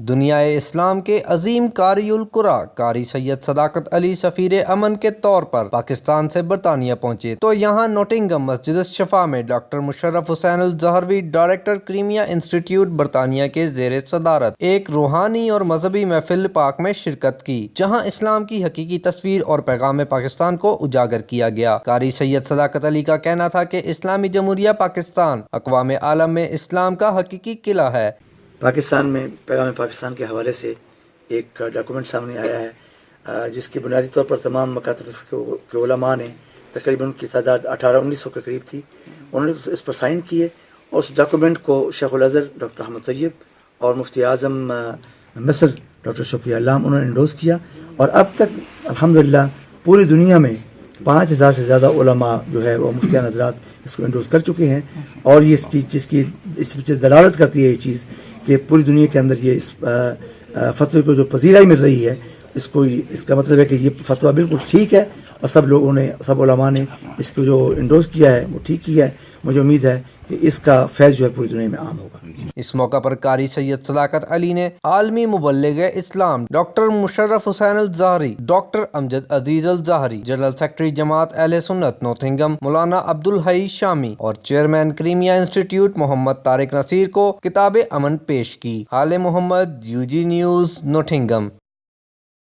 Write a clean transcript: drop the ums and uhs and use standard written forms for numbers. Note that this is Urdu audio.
دنیا اسلام کے عظیم قاری القرآن قاری سید صداقت علی سفیر امن کے طور پر پاکستان سے برطانیہ پہنچے تو یہاں نوٹنگم مسجد الشفا میں ڈاکٹر مشرف حسین الزہروی ڈائریکٹر کریمیا انسٹیٹیوٹ برطانیہ کے زیر صدارت ایک روحانی اور مذہبی محفل پاک میں شرکت کی، جہاں اسلام کی حقیقی تصویر اور پیغام پاکستان کو اجاگر کیا گیا۔ قاری سید صداقت علی کا کہنا تھا کہ اسلامی جمہوریہ پاکستان اقوام عالم میں اسلام کا حقیقی قلعہ ہے۔ پاکستان میں پیغام پاکستان کے حوالے سے ایک ڈاکومنٹ سامنے آیا ہے جس کی بنیادی طور پر تمام مکاتب کے علماء نے، تقریباً ان کی تعداد 1800-1900 کے قریب تھی، انہوں نے اس پر سائن کیے، اور اس ڈاکومنٹ کو شیخ الازہر ڈاکٹر احمد طیب اور مفتی اعظم مصر ڈاکٹر شفیع علام انہوں نے انڈوز کیا، اور اب تک الحمدللہ پوری دنیا میں 5000 سے زیادہ علماء جو ہے وہ مفتیان حضرات اس کو انڈوز کر چکے ہیں، اور یہ اس پیچھے دلالت کرتی ہے یہ چیز کہ پوری دنیا کے اندر یہ اس فتوے کو جو پذیرائی مل رہی ہے، اس کا مطلب ہے کہ یہ فتویٰ بالکل ٹھیک ہے، اور سب علماء نے اس کو جو انڈوز کیا ہے وہ ٹھیک کیا ہے۔ مجھے امید ہے کہ اس کا فیض جو ہے پوری دنیا میں عام ہوگا۔ اس موقع پر قاری سید صداقت علی نے عالمی مبلغ اسلام ڈاکٹر مشرف حسین الزہروی، ڈاکٹر امجد عزیز الزہری، جنرل سیکرٹری جماعت اہل سنت نوٹنگم مولانا عبدالحی شامی اور چیئرمین کریمیا انسٹیٹیوٹ محمد طارق نصیر کو کتاب امن پیش کی۔ آل محمد UG نیوز نوٹنگم۔